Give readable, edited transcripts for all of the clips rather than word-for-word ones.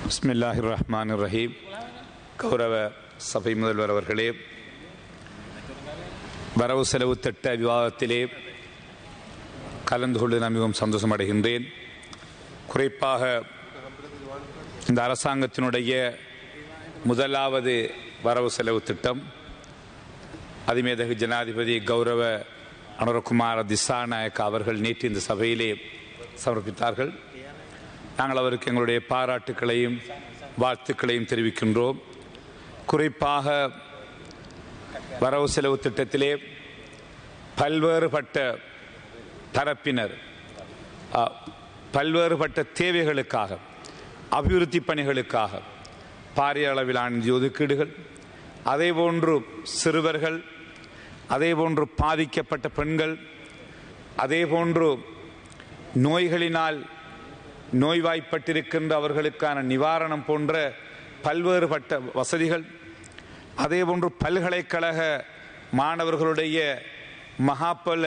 பிஸ்மில்லாஹிர் ரஹ்மானிர் ரஹீம். கௌரவ சபை முதல்வர் அவர்களே, வரவு செலவு திட்ட விவாதத்திலே கலந்து கொண்டு நான் மிகவும் சந்தோஷம் அடைகின்றேன். குறிப்பாக இந்த அரசாங்கத்தினுடைய முதலாவது வரவு செலவு திட்டம் அதிமேதகு ஜனாதிபதி கௌரவ அனுரகுமார திசாநாயக்க அவர்கள் நேற்று இந்த சபையிலே சமர்ப்பித்தார்கள். நாங்கள் அவருக்கு எங்களுடைய பாராட்டுக்களையும் வாழ்த்துக்களையும் தெரிவிக்கின்றோம். குறிப்பாக வரவு செலவு திட்டத்திலே பல்வேறுபட்ட தரப்பினர் பல்வேறுபட்ட தேவைகளுக்காக, அபிவிருத்தி பணிகளுக்காக பாரிய அளவிலான நிதி ஒதுக்கீடுகள், அதேபோன்று சிறுவர்கள், அதேபோன்று பாதிக்கப்பட்ட பெண்கள், அதேபோன்று நோய்களினால் நோய்வாய்ப்பட்டிருக்கின்ற அவர்களுக்கான நிவாரணம் போன்ற பல்வேறுபட்ட வசதிகள், அதேபோன்று பல்கலைக்கழக மாணவர்களுடைய மகாபல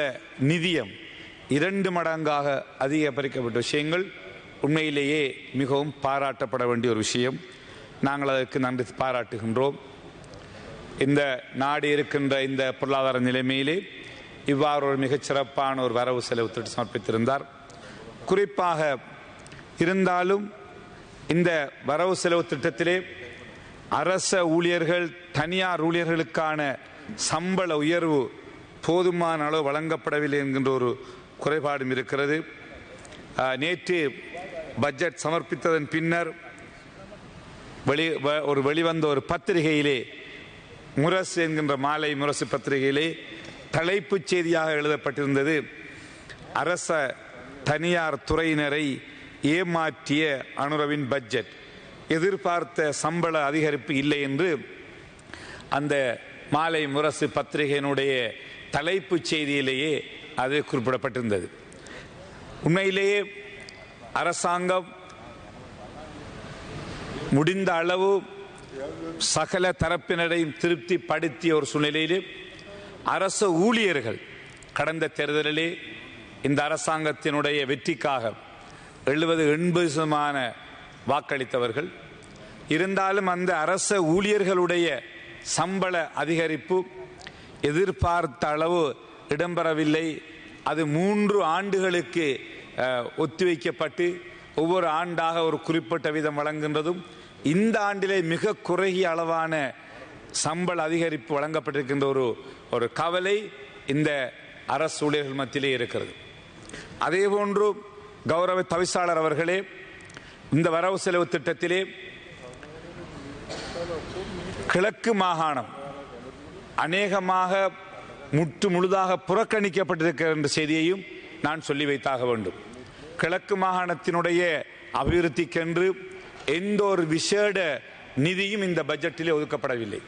நிதியம் 2 மடங்காக அதிகரிக்கப்பட்ட விஷயங்கள் உண்மையிலேயே மிகவும் பாராட்டப்பட வேண்டிய ஒரு விஷயம். நாங்கள் அதற்கு நன்றி பாராட்டுகின்றோம். இந்த நாடு இருக்கின்ற இந்த பொருளாதார நிலைமையிலே இவ்வாறு ஒரு மிகச்சிறப்பான ஒரு வரவு செலவு திட்டம் சமர்ப்பித்திருந்தார். குறிப்பாக இருந்தாலும் இந்த வரவு செலவு திட்டத்திலே அரச ஊழியர்கள், தனியார் ஊழியர்களுக்கான சம்பள உயர்வு போதுமான அளவு வழங்கப்படவில்லை என்கின்ற ஒரு குறைபாடும் இருக்கிறது. நேற்று பட்ஜெட் சமர்ப்பித்ததன் பின்னர் வெளிவந்த ஒரு பத்திரிகையிலே, முரசு என்கின்ற மாலை முரசு பத்திரிகையிலே தலைப்புச் செய்தியாக எழுதப்பட்டிருந்தது, அரச தனியார் துறையினரை ஏமாற்றிய அனுரவின் பட்ஜெட், எதிர்பார்த்த சம்பள அதிகரிப்பு இல்லை என்று அந்த மாலை முரசு பத்திரிகையினுடைய தலைப்புச் செய்தியிலேயே அது குறிப்பிடப்பட்டிருந்தது. உண்மையிலேயே அரசாங்கம் முடிந்த அளவு சகல தரப்பினரையும் திருப்திப்படுத்திய ஒரு சூழ்நிலையிலே அரசு ஊழியர்கள் கடந்த தேர்தலிலே இந்த அரசாங்கத்தினுடைய வெற்றிக்காக 70-80% வாக்களித்தவர்கள். இருந்தாலும் அந்த அரச ஊழியர்களுடைய சம்பள அதிகரிப்பு எதிர்பார்த்த அளவு இடம்பெறவில்லை. அது 3 ஆண்டுகளுக்கு ஒத்திவைக்கப்பட்டு ஒவ்வொரு ஆண்டாக ஒரு குறிப்பிட்ட வீதம் வழங்குகின்றதும், இந்த ஆண்டிலே மிக குறுகிய அளவான சம்பள அதிகரிப்பு வழங்கப்பட்டிருக்கின்ற ஒரு கவலை இந்த அரசு ஊழியர்கள் மத்தியிலே இருக்கிறது. அதேபோன்று கௌரவ தவிசாளர் அவர்களே, இந்த வரவு செலவு திட்டத்திலே கிழக்கு மாகாணம் அநேகமாக முழுதாக புறக்கணிக்கப்பட்டிருக்கிற என்ற செய்தியையும் நான் சொல்லி வைத்தாக வேண்டும். கிழக்கு மாகாணத்தினுடைய அபிவிருத்திக்கென்று எந்த ஒரு விசேட நிதியும் இந்த பட்ஜெட்டிலே ஒதுக்கப்படவில்லை.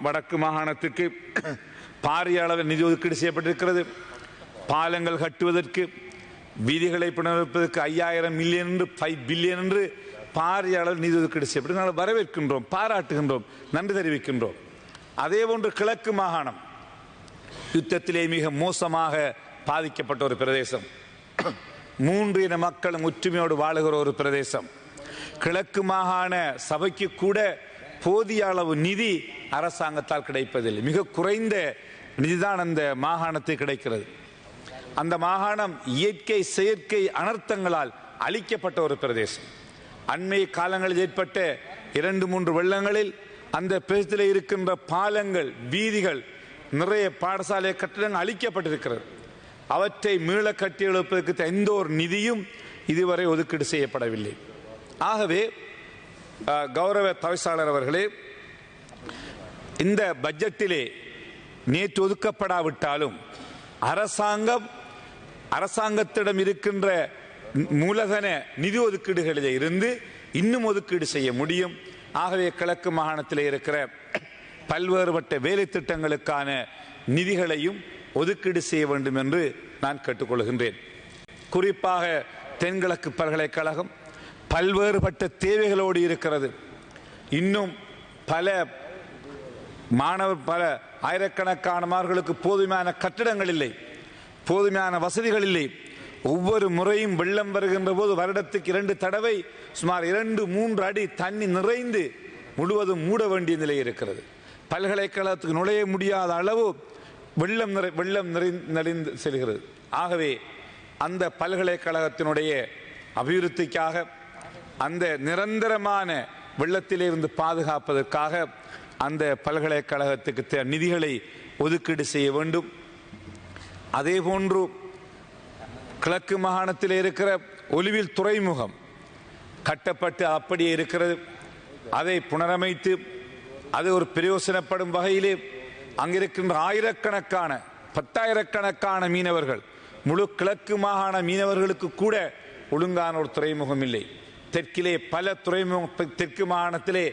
வடக்கு மாகாணத்துக்கு பாரிய அளவில் நிதி ஒதுக்கீடு செய்யப்பட்டிருக்கிறது. பாலங்கள் கட்டுவதற்கு, வீதிகளை புனரமைப்பதற்கு 5000 மில்லியன் என்று 5 பில்லியன் என்று பாரிய அளவில் நிதி ஒதுக்கீடு செய்யப்பட்டு நாங்கள் வரவேற்கின்றோம், பாராட்டுகின்றோம், நன்றி தெரிவிக்கின்றோம். அதேபோன்று கிழக்கு மாகாணம் யுத்தத்திலே மிக மோசமாக பாதிக்கப்பட்ட ஒரு பிரதேசம், 3 இன மக்களும் ஒற்றுமையோடு வாழுகிற ஒரு பிரதேசம். கிழக்கு மாகாண சபைக்கு கூட போதிய அளவு நிதி அரசாங்கத்தால் கிடைப்பதில்லை. மிக குறைந்த நிதிதான் அந்த மாகாணத்துக்கு கிடைக்கிறது. அந்த மாகாணம் இயற்கை செயற்கை அனர்த்தங்களால் அழிக்கப்பட்ட ஒரு பிரதேசம். அண்மை காலங்களில் ஏற்பட்ட 2-3 வெள்ளங்களில் அந்த பிரதேசத்தில் இருக்கின்ற பாலங்கள், வீதிகள், நிறைய பாடசாலை கட்டிடங்கள் அழிக்கப்பட்டிருக்கிறது. அவற்றை மீள கட்டி எழுப்பதற்கு எந்த ஒரு நிதியும் இதுவரை ஒதுக்கீடு செய்யப்படவில்லை. ஆகவே கௌரவ தவிசாளர் அவர்களே, இந்த பட்ஜெட்டிலே நேற்று ஒதுக்கப்படாவிட்டாலும் அரசாங்கத்திடம் இருக்கின்ற மூலதன நிதி ஒதுக்கீடுகளிலே இருந்து இன்னும் ஒதுக்கீடு செய்ய முடியும். ஆகவே கிழக்கு மாகாணத்தில் இருக்கிற பல்வேறுபட்ட வேலை திட்டங்களுக்கான நிதிகளையும் ஒதுக்கீடு செய்ய வேண்டும் என்று நான் கேட்டுக்கொள்கின்றேன். குறிப்பாக தென்கிழக்கு பல்கலைக்கழகம் பல்வேறுபட்ட தேவைகளோடு இருக்கிறது. இன்னும் பல ஆயிரக்கணக்கான மாணவர்களுக்கு போதுமான கட்டிடங்கள் இல்லை, போதுமான வசதிகள் இல்லை. ஒவ்வொரு முறையும் வெள்ளம் வருகின்ற போது வருடத்துக்கு 2 தடவை சுமார் 2-3 அடி தண்ணி நிறைந்து முழுவதும் மூட வேண்டிய நிலை இருக்கிறது. பல்கலைக்கழகத்துக்கு நுழைய முடியாத அளவு வெள்ளம் நிறைந்து செல்கிறது. ஆகவே அந்த பல்கலைக்கழகத்தினுடைய அபிவிருத்திக்காக, அந்த நிரந்தரமான வெள்ளத்திலிருந்து பாதுகாப்பதற்காக அந்த பல்கலைக்கழகத்துக்கு நிதிகளை ஒதுக்கீடு செய்ய வேண்டும். அதே போன்று கிழக்கு மாகாணத்தில் இருக்கிற ஒலிவில் துறைமுகம் கட்டப்பட்டு அப்படியே இருக்கிறது. அதை புனரமைத்து அது ஒரு பிரயோசனப்படும் வகையிலே அங்கிருக்கின்ற ஆயிரக்கணக்கான 10,000கணக்கான மீனவர்கள், முழு கிழக்கு மாகாண மீனவர்களுக்கு கூட ஒழுங்கான ஒரு துறைமுகம் இல்லை. தெற்கிலே பல துறைமுகம், தெற்கு மாகாணத்திலே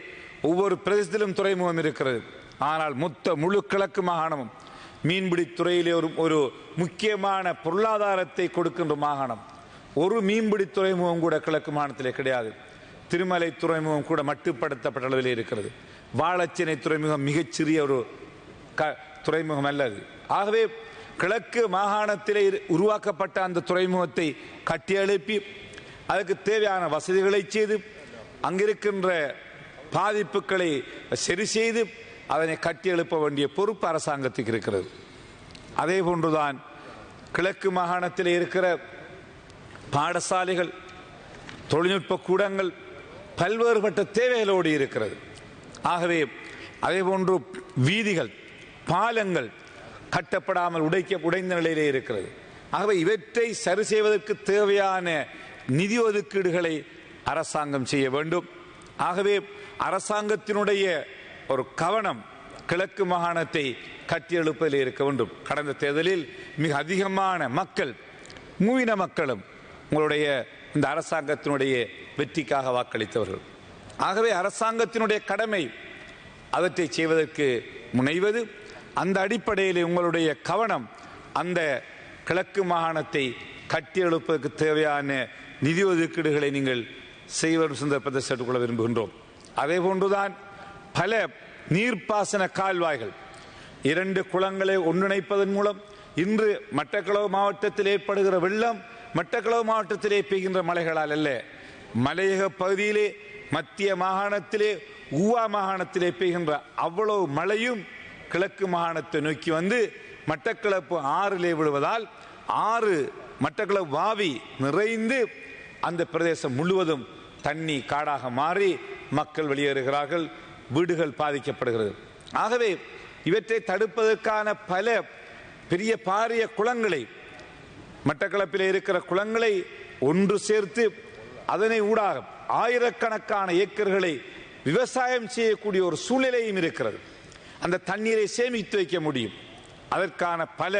ஒவ்வொரு பிரதேசத்திலும் துறைமுகம் இருக்கிறது. ஆனால் முழு கிழக்கு மாகாணமும் மீன்பிடி துறையிலே ஒரு முக்கியமான பொருளாதாரத்தை கொடுக்கின்ற மாகாணம். ஒரு மீன்பிடி துறைமுகம் கூட கிழக்கு மாகாணத்திலே கிடையாது. திருமலை துறைமுகம் கூட மட்டுப்படுத்தப்பட்ட அளவிலே இருக்கிறது. வாழச்சேனை துறைமுகம் மிகச்சிறிய ஒரு துறைமுகம் அல்லது. ஆகவே கிழக்கு மாகாணத்திலே உருவாக்கப்பட்ட அந்த துறைமுகத்தை கட்டியெழுப்பி அதுக்கு தேவையான வசதிகளை செய்து அங்கிருக்கின்ற பாதிப்புகளை சரி செய்து அதனை கட்டியெழுப்ப வேண்டிய பொறுப்பு அரசாங்கத்துக்கு இருக்கிறது. அதே போன்றுதான் கிழக்கு மாகாணத்தில் இருக்கிற பாடசாலைகள், தொழில்நுட்ப கூடங்கள் பல்வேறுபட்ட தேவைகளோடு இருக்கிறது. ஆகவே அதே போன்று வீதிகள், பாலங்கள் கட்டப்படாமல் உடைந்த நிலையிலே இருக்கிறது. ஆகவே இவற்றை சரி செய்வதற்கு தேவையான நிதி ஒதுக்கீடுகளை அரசாங்கம் செய்ய வேண்டும். ஆகவே அரசாங்கத்தினுடைய ஒரு கவனம் கிழக்கு மாகாணத்தை கட்டியெழுப்பதில் இருக்க வேண்டும். கடந்த தேர்தலில் மிக அதிகமான மக்கள், மூவின மக்களும் உங்களுடைய இந்த அரசாங்கத்தினுடைய வெற்றிக்காக வாக்களித்தவர்கள். ஆகவே அரசாங்கத்தினுடைய கடமை அவற்றை செய்வதற்கு முனைவது. அந்த அடிப்படையில் உங்களுடைய கவனம் அந்த கிழக்கு மாகாணத்தை கட்டியெழுப்பதற்கு தேவையான நிதி ஒதுக்கீடுகளை நீங்கள் செய்வரும் சந்தர்ப்பத்தை சேர்த்துக்கொள்ள விரும்புகின்றோம். அதே போன்றுதான் பல நீர்ப்பாசன கால்வாய்கள், 2 குளங்களை ஒன்றிணைப்பதன் மூலம் இன்று மட்டக்களப்பு மாவட்டத்தில் ஏற்படுகிற வெள்ளம் மட்டக்களப்பு மாவட்டத்திலே பெய்கின்ற மழைகளால் அல்ல, மலையக பகுதியிலே மத்திய மாகாணத்திலே ஊவா மாகாணத்திலே பெய்கின்ற அவ்வளவு மழையும் கிழக்கு மாகாணத்தை நோக்கி வந்து மட்டக்களப்பு ஆறிலே விழுவதால் மட்டக்களப்பு வாவி நிறைந்து அந்த பிரதேசம் முழுவதும் தண்ணி காடாக மாறி மக்கள் வெளியேறுகிறார்கள், வீடுகள் பாதிக்கப்படுகிறது. ஆகவே இவற்றை தடுப்பதற்கான பல பெரிய பாரிய குளங்களை, மட்டக்களப்பில் இருக்கிற குளங்களை ஒன்று சேர்த்து அதனை ஊடாக ஆயிரக்கணக்கான ஏக்கர்களை விவசாயம் செய்யக்கூடிய ஒரு சூழ்நிலையும் இருக்கிறது. அந்த தண்ணீரை சேமித்து வைக்க முடியும். அதற்கான பல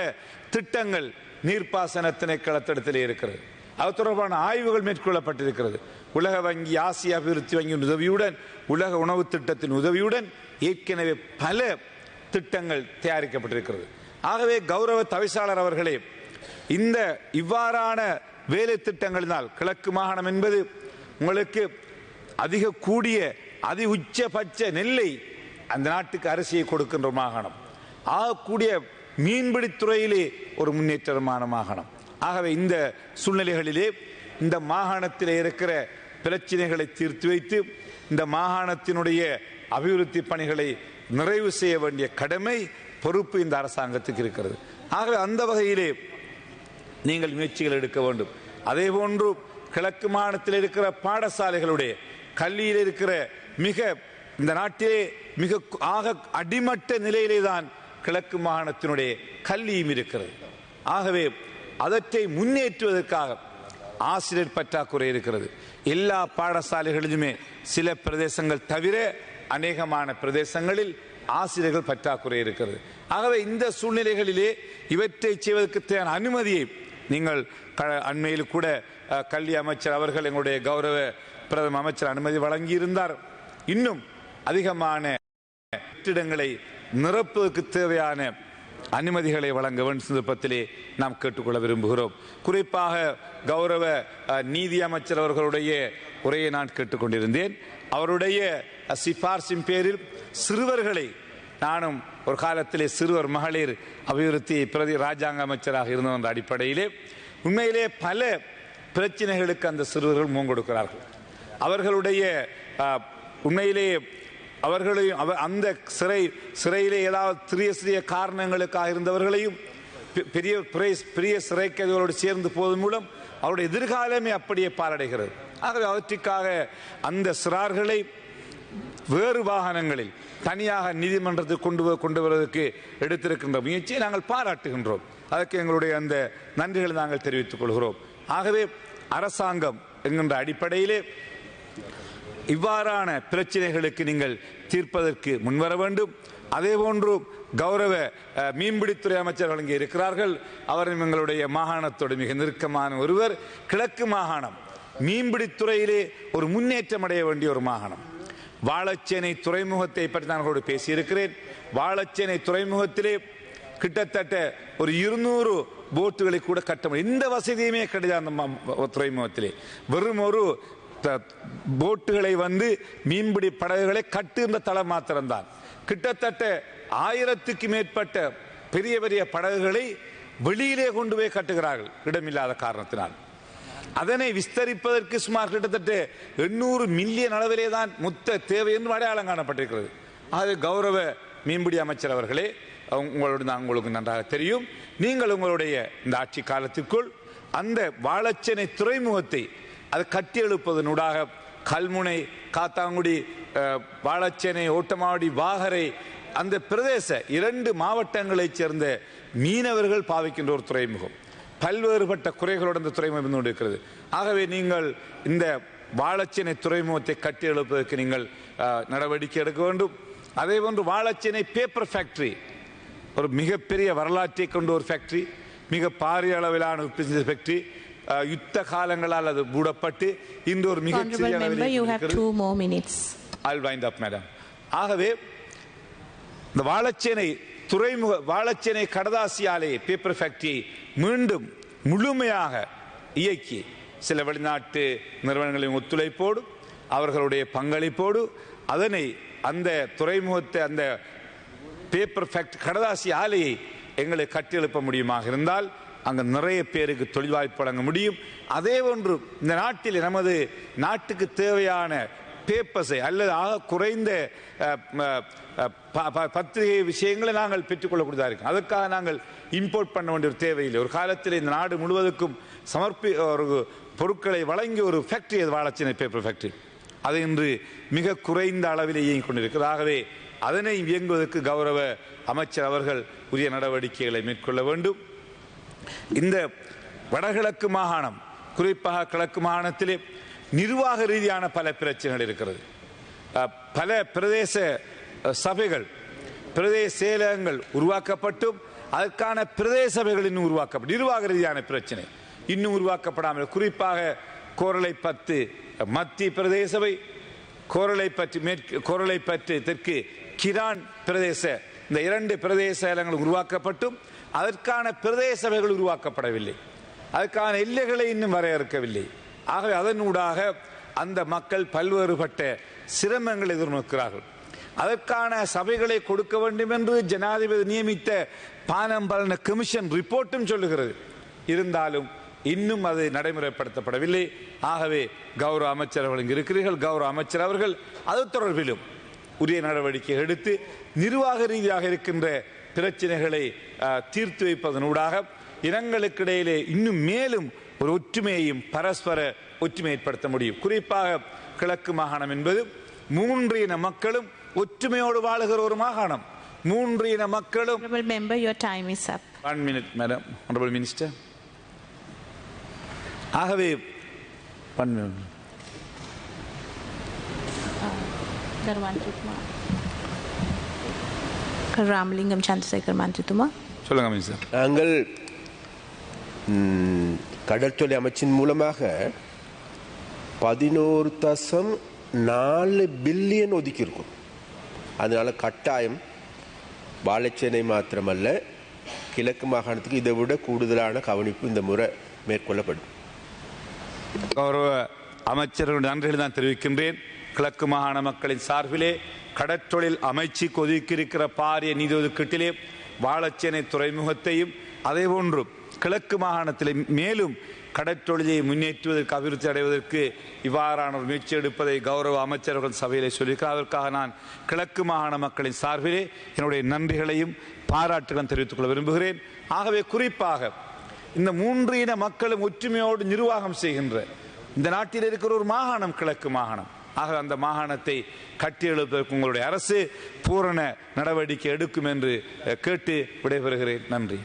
திட்டங்கள் நீர்ப்பாசன திணைக்களத்திடத்திலே இருக்கிறது. அது தொடர்பான ஆய்வுகள் மேற்கொள்ளப்பட்டிருக்கிறது. உலக வங்கி, ஆசிய அபிவிருத்தி வங்கியின் உதவியுடன், உலக உணவு திட்டத்தின் உதவியுடன் ஏற்கனவே பல திட்டங்கள் தயாரிக்கப்பட்டிருக்கிறது. ஆகவே கௌரவ தவிசாளர் அவர்களே, இந்த இவ்வாறான வேலை திட்டங்களினால் கிழக்கு மாகாணம் என்பது உங்களுக்கு அதிக கூடிய அதி உச்சபட்ச நெல்லை அந்த நாட்டுக்கு அரிசியை கொடுக்கின்ற மாகாணம், ஆகக்கூடிய மீன்பிடி துறையிலே ஒரு முன்னேற்றமான மாகாணம். ஆகவே இந்த சூழ்நிலைகளிலே இந்த மாகாணத்தில் இருக்கிற பிரச்சனைகளை தீர்த்து வைத்து இந்த மாகாணத்தினுடைய அபிவிருத்தி பணிகளை நிறைவு செய்ய வேண்டிய கடமை, பொறுப்பு இந்த அரசாங்கத்துக்கு இருக்கிறது. ஆகவே அந்த வகையிலே நீங்கள் முயற்சிகள் எடுக்க வேண்டும். அதே போன்று கிழக்கு மாகாணத்தில் இருக்கிற பாடசாலைகளுடைய கல்வியில் இருக்கிற இந்த நாட்டிலே மிக அடிமட்ட நிலையிலே தான் கிழக்கு மாகாணத்தினுடைய கல்வியும் இருக்கிறது. ஆகவே அதற்றை முன்னேற்றுவதற்காக ஆசிரியர் பற்றாக்குறை இருக்கிறது. எல்லா பாடசாலைகளிலுமே சில பிரதேசங்கள் தவிர அநேகமான பிரதேசங்களில் ஆசிரியர்கள் பற்றாக்குறை இருக்கிறது. ஆகவே இந்த சூழ்நிலைகளிலே இவற்றை செய்வதற்கு தேவையான அனுமதியை நீங்கள் அண்மையில் கூட கல்வி அமைச்சர் அவர்கள், எங்களுடைய கௌரவ பிரதம அமைச்சர் அனுமதி வழங்கியிருந்தார். இன்னும் அதிகமான கட்டிடங்களை நிரப்புவதற்கு தேவையான அனுமதிகளை வழங்க வேண்டும் சந்தர்ப்பத்திலே நாம் கேட்டுக்கொள்ள விரும்புகிறோம். குறிப்பாக கௌரவ நீதி அமைச்சர் அவர்களுடைய உரையை நான் கேட்டுக்கொண்டிருந்தேன். அவருடைய சிபார்சின் பேரில் சிறுவர்களை, நானும் ஒரு காலத்திலே சிறுவர் மகளிர் அபிவிருத்தி பிரதி ராஜாங்க அமைச்சராக இருந்த அடிப்படையிலே உண்மையிலே பல பிரச்சனைகளுக்கு அந்த சிறுவர்கள் முகங்கொடுக்கிறார்கள். அவர்களுடைய உண்மையிலே அவர்களையும் அந்த சிறையிலே ஏதாவது சிறிய காரணங்களுக்காக இருந்தவர்களையும் பெரிய சிறை கைதிகளோடு சேர்ந்து போவதன் மூலம் அவருடைய எதிர்காலமே அப்படியே பாலடைகிறது. ஆகவே அவற்றுக்காக அந்த சிறார்களை வேறு வாகனங்களில் தனியாக நீதிமன்றத்துக்கு கொண்டு வருவதற்கு எடுத்திருக்கின்ற முயற்சியை நாங்கள் பாராட்டுகின்றோம். அதற்கு எங்களுடைய அந்த நன்றிகளை நாங்கள் தெரிவித்துக் கொள்கிறோம். ஆகவே அரசாங்கம் என்கின்ற அடிப்படையிலே இவ்வாறான பிரச்சனைகளுக்கு நீங்கள் தீர்ப்பதற்கு முன்வர வேண்டும். அதே போன்று கௌரவ மீன்பிடித்துறை அமைச்சர்கள் இங்கே இருக்கிறார்கள். அவரும் எங்களுடைய மாகாணத்தோடு மிக நெருக்கமான ஒருவர். கிழக்கு மாகாணம் மீன்பிடித்துறையிலே ஒரு முன்னேற்றம் அடைய வேண்டிய ஒரு மாகாணம். வாழைச்சேனை துறைமுகத்தை பற்றி நான் உங்களோடு பேசியிருக்கிறேன். வாழைச்சேனை துறைமுகத்திலே கிட்டத்தட்ட ஒரு 200 போட்டுகளை கூட கட்ட முடியும். இந்த வசதியுமே கிடையாது. அந்த துறைமுகத்திலே வெறும் ஒரு போட்டுகளை மீன்பிடி படகுகளை கட்டுகின்ற தளம் மாத்திரம்தான். கிட்டத்தட்ட 1000க்கு மேற்பட்ட பெரிய பெரிய படகுகளை வெளியிலே கொண்டு போய் கட்டுகிறார்கள் இடமில்லாத காரணத்தினால். அதனை விஸ்தரிப்பதற்கு சுமார் கிட்டத்தட்ட 800 மில்லியன் அளவிலே தான் மொத்த தேவை என்று அடையாளம் காணப்பட்டிருக்கிறது. அது கௌரவ மீன்பிடி அமைச்சர் அவர்களே, உங்களுக்கு நன்றாக தெரியும். நீங்கள் உங்களுடைய இந்த ஆட்சி காலத்திற்குள் அந்த வாழைச்சேனை துறைமுகத்தை அது கட்டி எழுப்பதனூடாக கல்முனை, காத்தாங்குடி, வாழைச்சேனை, ஓட்டமாவடி, வாகரை அந்த பிரதேச 2 மாவட்டங்களைச் சேர்ந்த மீனவர்கள் பாவிக்கின்ற ஒரு துறைமுகம். பல்வேறுபட்ட குறைகளோடு இந்த துறைமுகம் இருந்து கொண்டிருக்கிறது. ஆகவே நீங்கள் இந்த வாழைச்சேனை துறைமுகத்தை கட்டி எழுப்பதற்கு நீங்கள் நடவடிக்கை எடுக்க வேண்டும். அதே போன்று வாழைச்சேனை பேப்பர் ஃபேக்டரி ஒரு மிகப்பெரிய வரலாற்றை கொண்ட ஒரு ஃபேக்டரி, மிக பாரிய அளவிலான ஃபேக்டரி. யுத்த காலங்களால் அது மூடப்பட்டு இன்று ஒரு மிகச்சிறிய அளவில். ஆகவே இந்த வாழைச்சேனை துறைமுக வாழைச்சேனை கடதாசி ஆலையை பேப்பர் ஃபேக்டரியை மீண்டும் முழுமையாக இயக்கி சில வெளிநாட்டு நிறுவனங்களின் ஒத்துழைப்போடு அவர்களுடைய பங்களிப்போடு அதனை அந்த துறைமுகத்தை அந்த பேப்பர் ஃபேக்டரி கடதாசி ஆலையை எங்களை கட்டியெழுப்ப முடியுமாக இருந்தால் அங்கு நிறைய பேருக்கு தொழில் வாய்ப்பு வழங்க முடியும். அதே ஒன்று இந்த நாட்டில் நமது நாட்டுக்கு தேவையான பேப்பர்ஸை அல்லது ஆக குறைந்த பத்திரிகை விஷயங்களை நாங்கள் பெற்றுக்கொள்ளக்கூடியதாக இருக்கும். அதற்காக நாங்கள் இம்போர்ட் பண்ண வேண்டிய ஒரு தேவையில்லை. ஒரு காலத்தில் இந்த நாடு முழுவதற்கும் ஒரு பொருட்களை வழங்கிய ஒரு ஃபேக்டரி அது வாழைச்சேனை பேப்பர் ஃபேக்டரி. அது இன்று மிக குறைந்த அளவில் இயங்கிக் கொண்டிருக்கிறது. ஆகவே அதனை இயங்குவதற்கு கௌரவ அமைச்சர் அவர்கள் உரிய நடவடிக்கைகளை மேற்கொள்ள வேண்டும். இந்த வடகிழக்கு மாகாணம், குறிப்பாக கிழக்கு மாகாணத்திலே நிர்வாக ரீதியான பல பிரச்சனைகள் இருக்கிறது. பல பிரதேச சபைகள், பிரதேச செயலகங்கள் உருவாக்கப்பட்டும் அதற்கான பிரதேச சபைகள் இன்னும் உருவாக்கப்படும். நிர்வாக ரீதியான பிரச்சனை இன்னும் உருவாக்கப்படாமல், குறிப்பாக கோரளைப்பற்று மத்திய பிரதேச சபை, கோரளைப்பற்று தெற்கு கிரான் பிரதேச, இந்த 2 பிரதேச செயலகங்கள் உருவாக்கப்பட்டும் அதற்கான பிரதேச சபைகள் உருவாக்கப்படவில்லை. அதற்கான எல்லைகளை இன்னும் வரையறுக்கவில்லை. ஆகவே அதனூடாக அந்த மக்கள் பல்வேறுபட்ட சிரமங்களை எதிர்நோக்கிறார்கள். அதற்கான சபைகளை கொடுக்க வேண்டும் என்று ஜனாதிபதி நியமித்த பானம்பலன கமிஷன் ரிப்போர்ட்டும் சொல்லுகிறது. இருந்தாலும் இன்னும் அது நடைமுறைப்படுத்தப்படவில்லை. ஆகவே கௌரவ அமைச்சர்கள் இங்கு இருக்கிறீர்கள். கௌரவ அமைச்சர் அவர்கள் அது தொடர்பிலும் உரிய நடவடிக்கை எடுத்து நிர்வாக ரீதியாக இருக்கின்ற பிரச்சனைகளை தீர்த்து வைப்பதனூடாக இனங்களுக்கிடையிலே இன்னும் மேலும் ஒரு ஒற்றுமையையும் பரஸ்பர ஒற்றுமை ஏற்படுத்த முடியும். குறிப்பாக கிழக்கு மாகாணம் என்பது 3 இன மக்களும் ஒற்றுமையோடு வாழுகிற ஒரு மாகாணம். 3 இன மக்களும். Member, your time is up. 1 minute, madam. Honorable Minister. ஆகவே 1 minute. ராமலிங்கம் சந்திரசேகர் மந்திரித்துமா. சொல்லுங்க மினிஸ்டர். நாங்கள் கடற்தொழில் அமைச்சின் மூலமாக 11.4 பில்லியன் ஒதுக்கியிருக்கும். அதனால கட்டாயம் வாழைச்சேனை மாத்திரமல்ல கிழக்கு மாகாணத்துக்கு இதை விட கூடுதலான கவனிப்பு இந்த முறை மேற்கொள்ளப்படும். கௌரவ அமைச்சர்களுடைய நன்றிகளை நான் தெரிவிக்கின்றேன். கிழக்கு மாகாண மக்களின் சார்பிலே கடற்றொழில் அமைச்சுக்கு ஒதுக்கியிருக்கிற பாரிய நிதி ஒதுக்கீட்டிலே வாழைச்சேனை துறைமுகத்தையும் அதே போன்று கிழக்கு மாகாணத்தில் மேலும் கடற்றொழிலை முன்னேற்றுவதற்கு அபிவிருத்தி அடைவதற்கு இவ்வாறான ஒரு முயற்சி எடுப்பதை கௌரவ அமைச்சர்கள் சபையிலே சொல்லியிருக்கிறார். அதற்காக நான் கிழக்கு மாகாண மக்களின் சார்பிலே என்னுடைய நன்றிகளையும் பாராட்டுகளும் தெரிவித்துக் கொள்ள விரும்புகிறேன். ஆகவே குறிப்பாக இந்த 3 இன மக்களும் ஒற்றுமையோடு நிர்வாகம் செய்கின்ற இந்த நாட்டில் இருக்கிற ஒரு மாகாணம் கிழக்கு மாகாணம். ஆக அந்த மாகாணத்தை கட்டியெழுப்பதற்கு உங்களுடைய அரசு பூரண நடவடிக்கை எடுக்கும் என்று கேட்டு விடைபெறுகிறேன். நன்றி.